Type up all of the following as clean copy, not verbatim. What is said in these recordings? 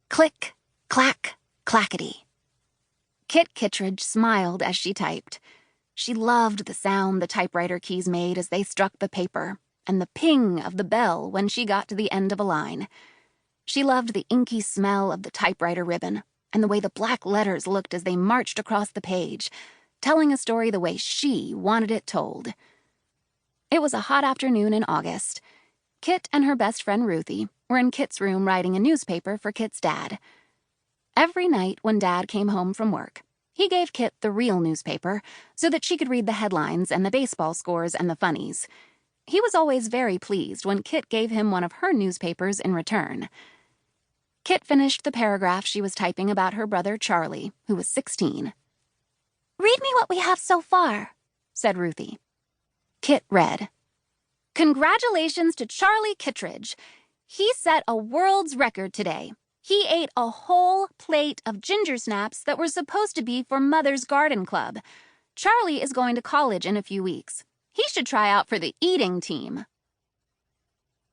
Click, clack, clackety. Kit Kittredge smiled as she typed. She loved the sound the typewriter keys made as they struck the paper, and the ping of the bell when she got to the end of a line. She loved the inky smell of the typewriter ribbon, and the way the black letters looked as they marched across the page, telling a story the way she wanted it told. It was a hot afternoon in August. Kit and her best friend Ruthie were in Kit's room writing a newspaper for Kit's dad. Every night when Dad came home from work, he gave Kit the real newspaper so that she could read the headlines and the baseball scores and the funnies. He was always very pleased when Kit gave him one of her newspapers in return. Kit finished the paragraph she was typing about her brother Charlie, who was 16. "Read me what we have so far," said Ruthie. Kit read. "Congratulations to Charlie Kittredge. He set a world's record today. He ate a whole plate of ginger snaps that were supposed to be for Mother's Garden Club. Charlie is going to college in a few weeks. He should try out for the eating team."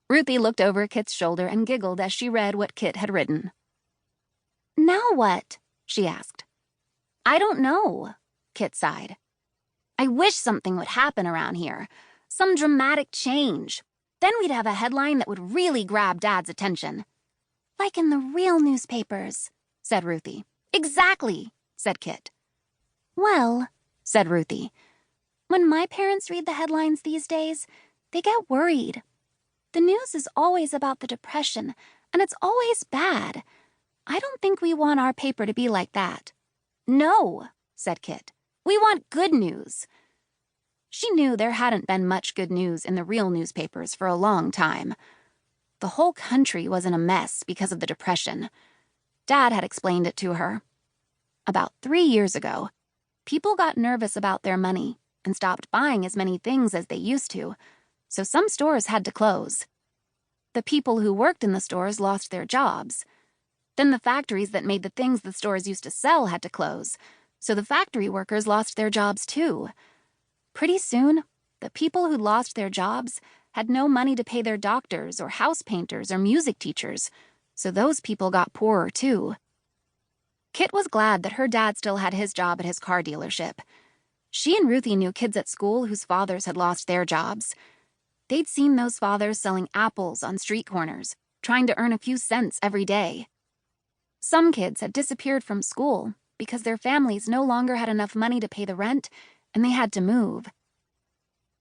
Ruthie looked over Kit's shoulder and giggled as she read what Kit had written. "Now what?" she asked. "I don't know," Kit sighed. "I wish something would happen around here. Some dramatic change. Then we'd have a headline that would really grab Dad's attention." "Like in the real newspapers," said Ruthie. "Exactly," said Kit. "Well," said Ruthie, "when my parents read the headlines these days, they get worried. The news is always about the Depression, and it's always bad. I don't think we want our paper to be like that." "No," said Kit. "We want good news." She knew there hadn't been much good news in the real newspapers for a long time. The whole country was in a mess because of the Depression. Dad had explained it to her. About 3 years ago, people got nervous about their money and stopped buying as many things as they used to, so some stores had to close. The people who worked in the stores lost their jobs. Then the factories that made the things the stores used to sell had to close, so the factory workers lost their jobs too. Pretty soon, the people who lost their jobs had no money to pay their doctors or house painters or music teachers, so those people got poorer too. Kit was glad that her dad still had his job at his car dealership. She and Ruthie knew kids at school whose fathers had lost their jobs. They'd seen those fathers selling apples on street corners, trying to earn a few cents every day. Some kids had disappeared from school because their families no longer had enough money to pay the rent, and they had to move.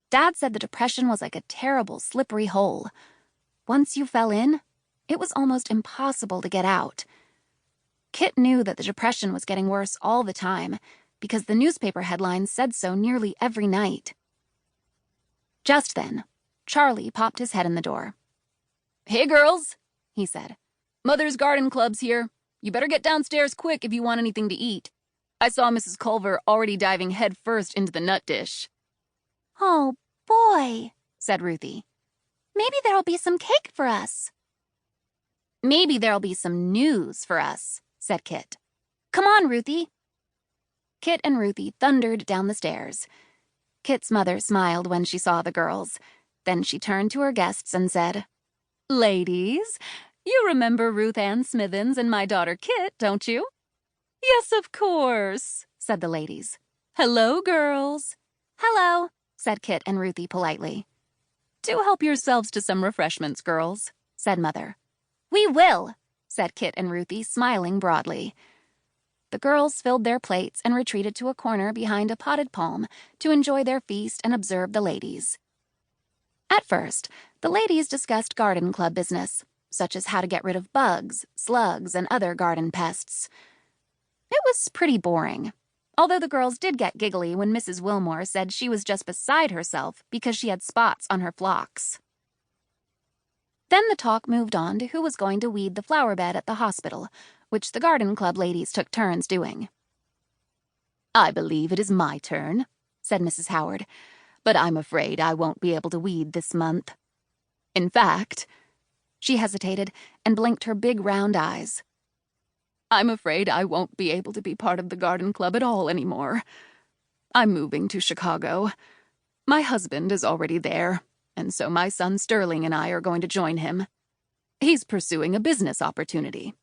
Dad said the Depression was like a terrible, slippery hole. Once you fell in, it was almost impossible to get out. Kit knew that the Depression was getting worse all the time because the newspaper headlines said so nearly every night. Just then, Charlie popped his head in the door. "Hey, girls," he said. "Mother's Garden Club's here. You better get downstairs quick if you want anything to eat. I saw Mrs. Culver already diving head first into the nut dish." "Oh, boy," said Ruthie. "Maybe there'll be some cake for us." "Maybe there'll be some news for us," said Kit. "Come on, Ruthie." Kit and Ruthie thundered down the stairs. Kit's mother smiled when she saw the girls. Then she turned to her guests and said, "Ladies, you remember Ruth Ann Smithens and my daughter Kit, don't you?" "Yes, of course," said the ladies. "Hello, girls." "Hello," said Kit and Ruthie politely. "Do help yourselves to some refreshments, girls," said Mother. "We will," said Kit and Ruthie, smiling broadly. The girls filled their plates and retreated to a corner behind a potted palm to enjoy their feast and observe the ladies. At first, the ladies discussed garden club business, such as how to get rid of bugs, slugs, and other garden pests. It was pretty boring, although the girls did get giggly when Mrs. Wilmore said she was just beside herself because she had spots on her phlox. Then the talk moved on to who was going to weed the flower bed at the hospital, which the garden club ladies took turns doing. "I believe it is my turn," said Mrs. Howard, "but I'm afraid I won't be able to weed this month. In fact," she hesitated and blinked her big round eyes, "I'm afraid I won't be able to be part of the garden club at all anymore. I'm moving to Chicago. My husband is already there, and so my son Sterling and I are going to join him. He's pursuing a business opportunity,